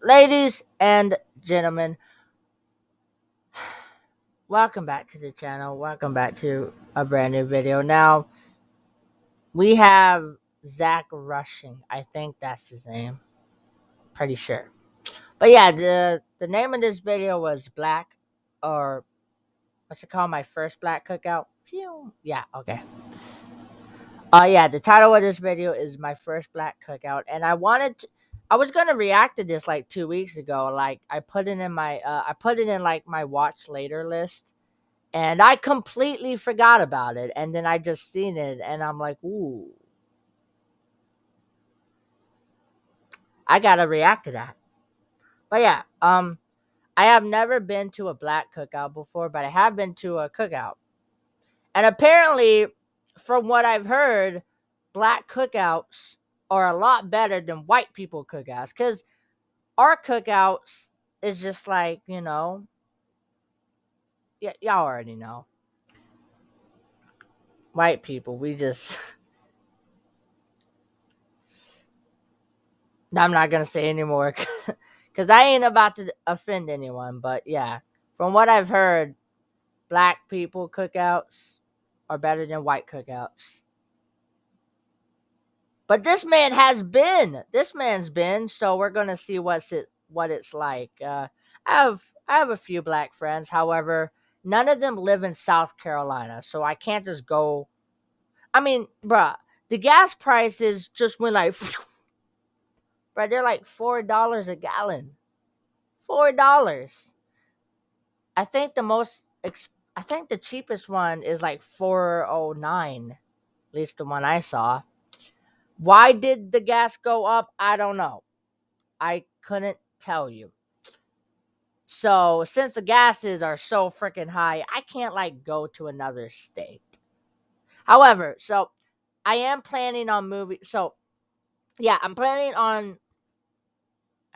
Ladies and gentlemen, welcome back to the channel. Welcome back to a brand new video. Now, we have Zach Rushing. I think that's his name. Pretty sure. But yeah, the name of this video was Black, or what's it called? My first Black Cookout. Phew. Yeah, okay. Yeah, the title of this video is My First Black Cookout. And I was gonna react to this like 2 weeks ago. Like I put it in like my watch later list. And I completely forgot about it. And then I just seen it and I'm like, ooh, I gotta react to that. But yeah, I have never been to a black cookout before, but I have been to a cookout. And apparently, from what I've heard, black cookouts are a lot better than white people cookouts. Because our cookouts is just like, y'all already know. White people, we just I'm not gonna say anymore because I ain't about to offend anyone. But yeah, from what I've heard, black people cookouts are better than white cookouts. But this man has been. This man's been. So we're gonna see what it's like. I have a few black friends. However, none of them live in South Carolina, so I can't just go. I mean, bruh, the gas prices just went like, bruh, they're like $4 a gallon. $4. I think I think the cheapest one is like 409, at least the one I saw. Why did the gas go up? I don't know. I couldn't tell you. So, since the gases are so freaking high, I can't like go to another state. However, so I am planning on moving. So, yeah, I'm planning on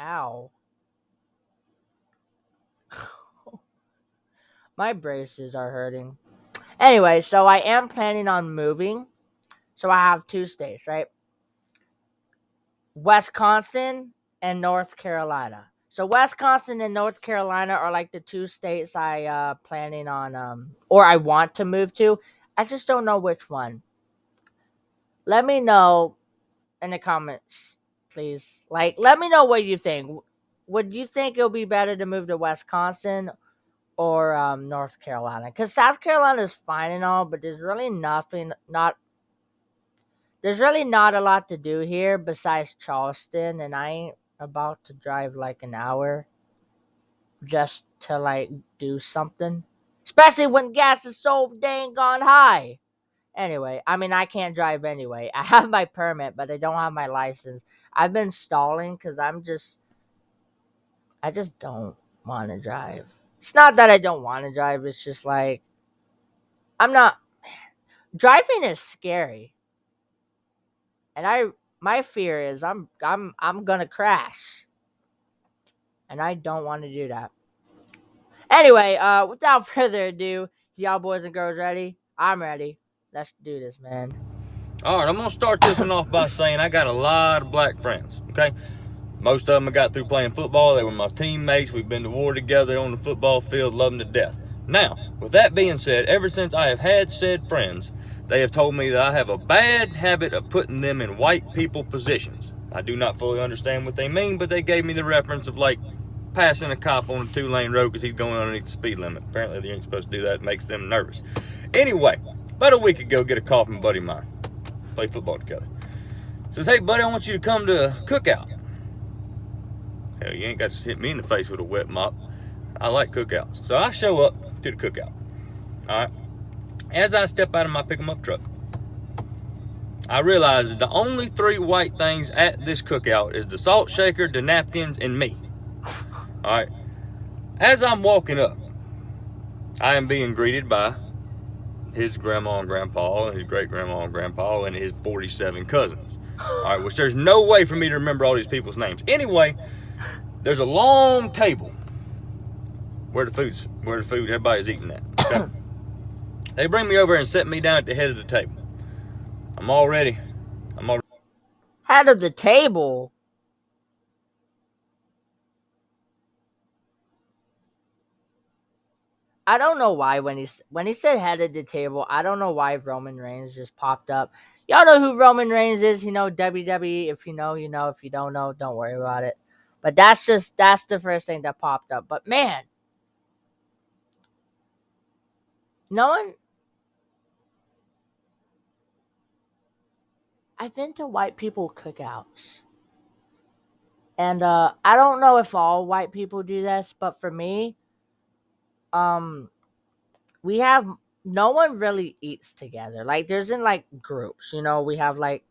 ow. My braces are hurting. Anyway, so I am planning on moving. So I have two states, right? Wisconsin and North Carolina. So Wisconsin and North Carolina are like the two states I planning on or I want to move to. I just don't know which one. Let me know in the comments, please. Like let me know what you think. Would you think it'll be better to move to Wisconsin or North Carolina? Cuz South Carolina is fine and all, but there's really not a lot to do here besides Charleston, and I ain't about to drive like an hour just to like do something. Especially when gas is so dang gone high. Anyway, I mean I can't drive anyway. I have my permit, but I don't have my license. I've been stalling because I just don't want to drive. It's not that I don't want to drive, it's just like I'm not driving is scary. And my fear is I'm gonna crash. And I don't want to do that. Anyway, without further ado, y'all boys and girls ready? I'm ready. Let's do this, man. All right, I'm going to start this one off by saying I got a lot of black friends, okay? Most of them I got through playing football. They were my teammates. We've been to war together on the football field, love them to death. Now, with that being said, ever since I have had said friends, they have told me that I have a bad habit of putting them in white people positions. I do not fully understand what they mean, but they gave me the reference of like passing a cop on a 2-lane road because he's going underneath the speed limit. Apparently they ain't supposed to do that. It makes them nervous. Anyway, about a week ago, get a call from a buddy of mine. Play football together. Says, hey buddy, I want you to come to a cookout. Hell, you ain't got to hit me in the face with a wet mop. I like cookouts. So I show up to the cookout. Alright. As I step out of my pick 'em up truck, I realize that the only 3 white things at this cookout is the salt shaker, the napkins, and me. Alright. As I'm walking up, I am being greeted by his grandma and grandpa and his great grandma and grandpa and his 47 cousins. Alright, which there's no way for me to remember all these people's names. Anyway, there's a long table where the food, everybody's eating at. Okay? They bring me over and set me down at the head of the table. I'm all ready. Head of the table. I don't know why when he said head of the table, I don't know why Roman Reigns just popped up. Y'all know who Roman Reigns is, WWE. If you know, you know. If you don't know, don't worry about it. But that's the first thing that popped up. But man, no one. I've been to white people cookouts, and I don't know if all white people do this, but for me, um, we have no one really eats together. Like there's in like groups, we have like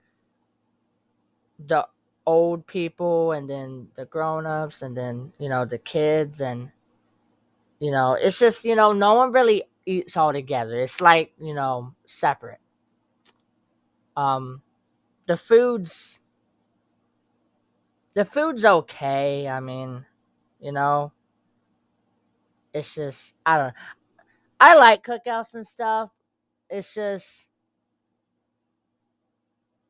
the old people and then the grown-ups and then the kids and it's just no one really eats all together. It's like separate. um the food's the food's okay. I mean, you know it's just, I don't know. I like cookouts and stuff. It's just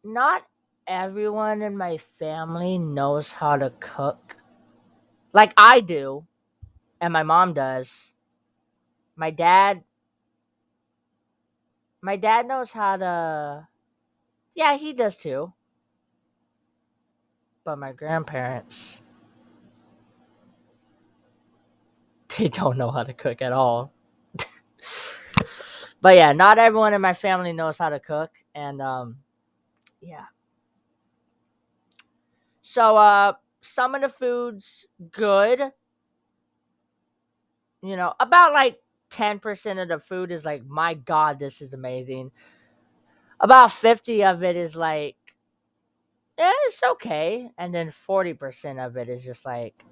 not everyone in my family knows how to cook like I do, and my mom does. My dad my dad knows how to, yeah, he does too. But my grandparents, they don't know how to cook at all. But yeah, not everyone in my family knows how to cook, and yeah. So some of the food's good. About like 10% of the food is like, my god, this is amazing. About 50 of it is like, it's okay, and then 40% of it is just like,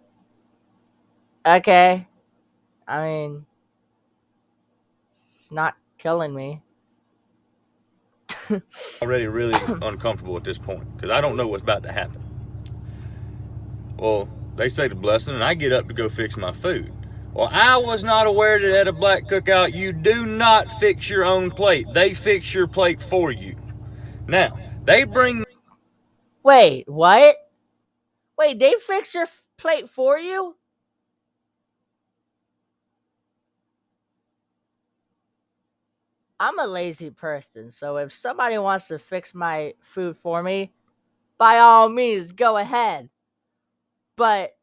okay. I mean, it's not killing me. Already really uncomfortable at this point because I don't know what's about to happen. Well, they say the blessing, and I get up to go fix my food. Well, I was not aware that at a black cookout, you do not fix your own plate. They fix your plate for you. Now, they bring. Wait, what? Wait, they fix your plate for you? I'm a lazy person, so if somebody wants to fix my food for me, by all means, go ahead. But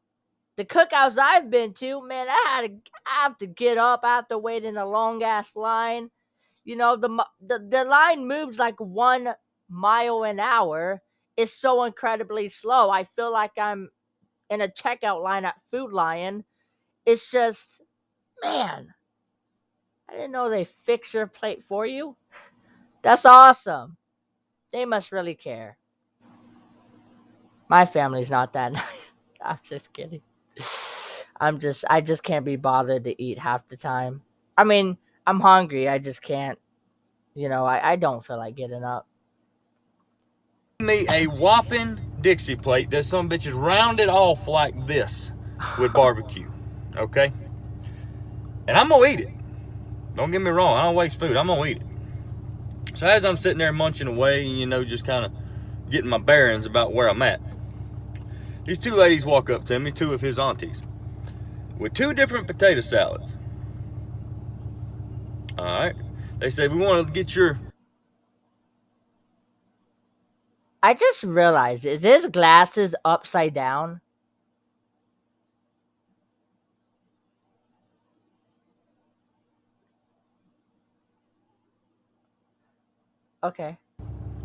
the cookouts I've been to, man, I have to get up. I have to wait in a long ass line. The line moves like 1 mile an hour. It's so incredibly slow. I feel like I'm in a checkout line at Food Lion. It's just, man, I didn't know they fix your plate for you. That's awesome. They must really care. My family's not that nice. I'm just kidding. I just can't be bothered to eat half the time. I mean, I'm hungry. I just can't, I don't feel like getting up. Me a whopping Dixie plate that some bitches rounded off like this with barbecue. Okay? And I'm gonna eat it. Don't get me wrong, I don't waste food. I'm gonna eat it. So as I'm sitting there munching away and, just kind of getting my bearings about where I'm at, these two ladies walk up to me, two of his aunties, with two different potato salads. All right. They say, we want to get your. I just realized, is his glasses upside down? Okay.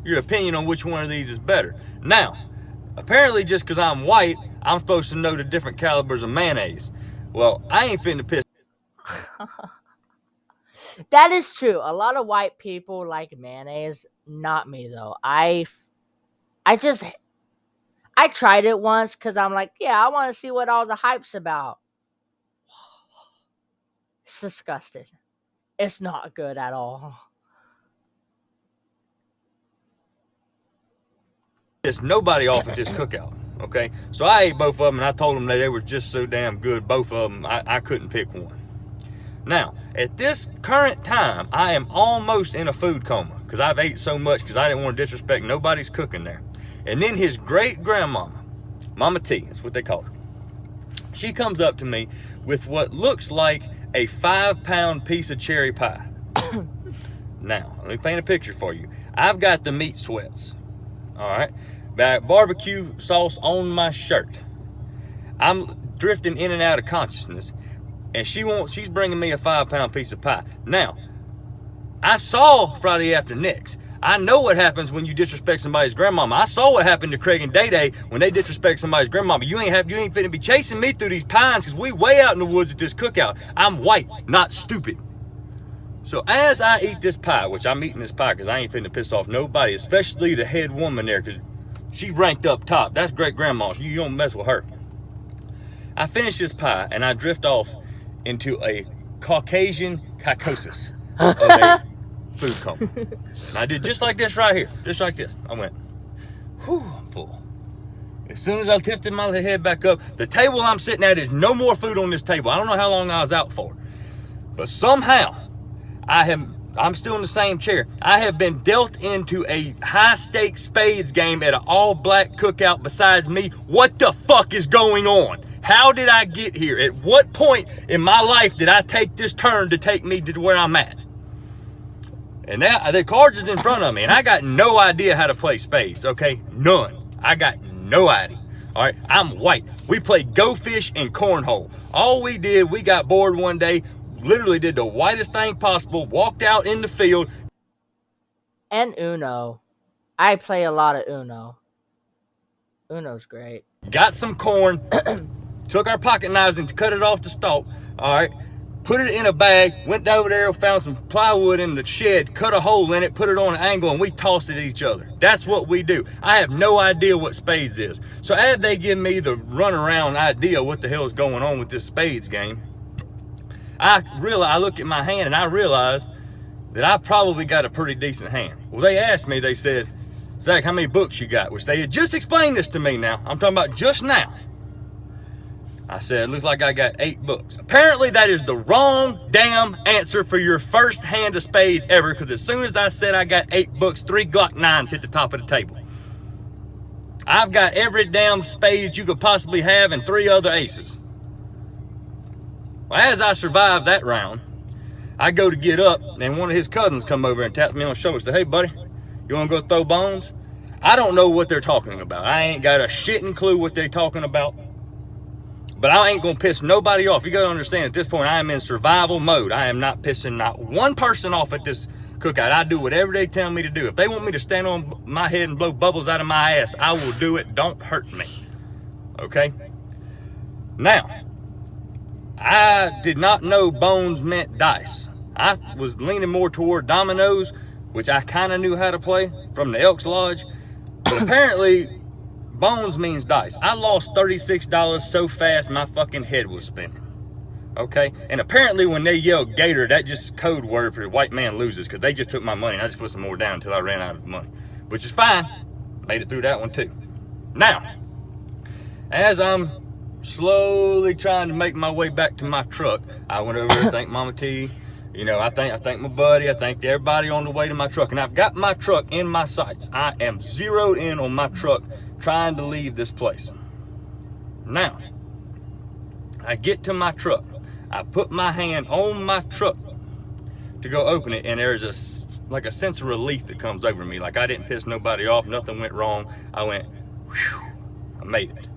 Your opinion on which one of these is better. Now, apparently just because I'm white, I'm supposed to know the different calibers of mayonnaise. Well, I ain't finna piss. That is true. A lot of white people like mayonnaise. Not me though. I I tried it once because I'm like, yeah, I want to see what all the hype's about. It's disgusting. It's not good at all. Nobody off at this cookout. Okay, so I ate both of them, and I told them that they were just so damn good. Both of them, I couldn't pick one. Now, at this current time, I am almost in a food coma because I've ate so much because I didn't want to disrespect nobody's cooking there. And then his great grandmama, Mama T, that's what they call her, she comes up to me with what looks like a 5-pound piece of cherry pie. Now, let me paint a picture for you. I've got the meat sweats. All right. Got barbecue sauce on my shirt. I'm drifting in and out of consciousness. And she's bringing me a 5-pound piece of pie. Now, I saw Friday After Next. I know what happens when you disrespect somebody's grandmama. I saw what happened to Craig and Day Day when they disrespect somebody's grandmama. You ain't finna be chasing me through these pines because we way out in the woods at this cookout. I'm white, not stupid. So as I eat this pie, which I'm eating this pie because I ain't finna piss off nobody, especially the head woman there, because she ranked up top. That's great grandma. You don't mess with her. I finish this pie and I drift off into a Caucasian psychosis of a food coma. And I did just like this right here, just like this. I went, whew, I'm full. As soon as I lifted my head back up, the table I'm sitting at is no more food on this table. I don't know how long I was out for, but somehow I'm still in the same chair. I have been dealt into a high-stakes spades game at an all-black cookout besides me. What the fuck is going on? How did I get here? At what point in my life did I take this turn to take me to where I'm at? And now the cards is in front of me, and I got no idea how to play spades, okay? None. I got no idea. All right, I'm white. We played Go Fish and Cornhole. All we did, we got bored one day, literally did the whitest thing possible, walked out in the field. And Uno. I play a lot of Uno. Uno's great. Got some corn, took our pocket knives and cut it off the stalk, all right? Put it in a bag, went over there, found some plywood in the shed, cut a hole in it, put it on an angle, and we tossed it at each other. That's what we do. I have no idea what spades is. So as they give me the runaround idea what the hell is going on with this spades game, I look at my hand and I realize that I probably got a pretty decent hand. Well, they asked me, they said, Zach, how many books you got? Which they had just explained this to me now. I'm talking about just now. I said, it looks like I got 8 books. Apparently that is the wrong damn answer for your first hand of spades ever, because as soon as I said I got 8 books, 3 Glock 9s hit the top of the table. I've got every damn spade that you could possibly have and 3 other aces. Well, as I survived that round, I go to get up, and one of his cousins come over and taps me on the shoulder and said, hey, buddy, you want to go throw bones? I don't know what they're talking about. I ain't got a shitting clue what they're talking about. But I ain't gonna piss nobody off. You gotta understand, at this point, I am in survival mode. I am not pissing not one person off at this cookout. I do whatever they tell me to do. If they want me to stand on my head and blow bubbles out of my ass, I will do it. Don't hurt me. Okay? Now, I did not know bones meant dice. I was leaning more toward dominoes, which I kind of knew how to play from the Elks Lodge. But apparently, bones means dice. I lost $36 so fast my fucking head was spinning. Okay? And apparently when they yelled gator, that just code word for white man loses, because they just took my money and I just put some more down until I ran out of money. Which is fine. Made it through that one too. Now, as I'm slowly trying to make my way back to my truck, I went over to thank Mama T. You know, I thank my buddy, I thanked everybody on the way to my truck, and I've got my truck in my sights. I am zeroed in on my truck, trying to leave this place. Now, I get to my truck. I put my hand on my truck to go open it, and there's a sense of relief that comes over me. Like I didn't piss nobody off, nothing went wrong. I went, whew, I made it.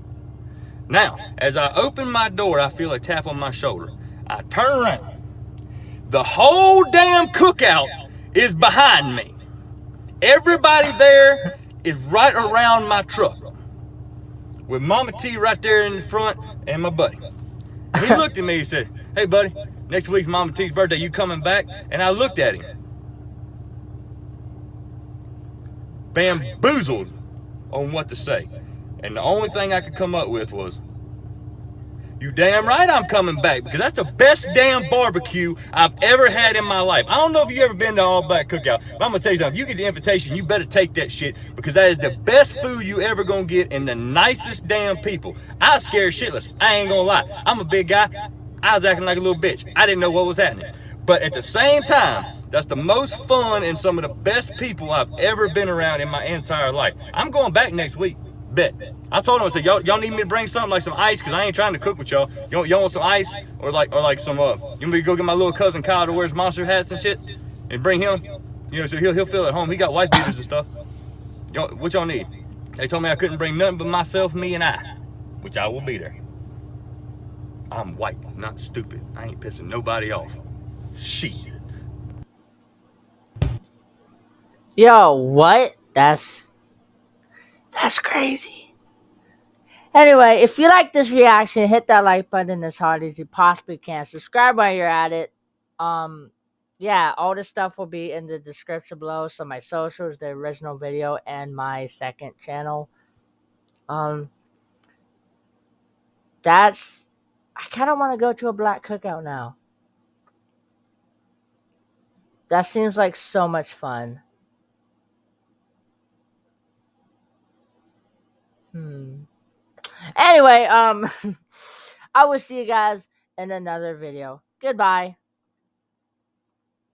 Now, as I open my door, I feel a tap on my shoulder. I turn around. The whole damn cookout is behind me. Everybody there is right around my truck, with Mama T right there in the front and my buddy. And he looked at me, he said, hey buddy, next week's Mama T's birthday, you coming back? And I looked at him, bamboozled on what to say. And the only thing I could come up with was, you damn right I'm coming back, because that's the best damn barbecue I've ever had in my life. I don't know if you've ever been to All Black Cookout, but I'm going to tell you something. If you get the invitation, you better take that shit, because that is the best food you ever going to get and the nicest damn people. I was scared shitless. I ain't going to lie. I'm a big guy. I was acting like a little bitch. I didn't know what was happening. But at the same time, that's the most fun and some of the best people I've ever been around in my entire life. I'm going back next week. Bet. I told him, I said, y'all need me to bring something like some ice, because I ain't trying to cook with y'all. Y'all want some ice? Or like some, you want me to go get my little cousin Kyle to wears monster hats and shit? And bring him? You know, so he'll feel at home. He got wife beaters and stuff. What y'all need? They told me I couldn't bring nothing but myself, me, and I. Which I will be there. I'm white, not stupid. I ain't pissing nobody off. Shit. Yo, what? That's crazy. Anyway, if you like this reaction, hit that like button as hard as you possibly can. Subscribe while you're at it. Um, yeah, all this stuff will be in the description below. So my socials, the original video, and my second channel. Um, that's. I kind of want to go to a black cookout now. That seems like so much fun. Hmm. Anyway, I will see you guys in another video. Goodbye.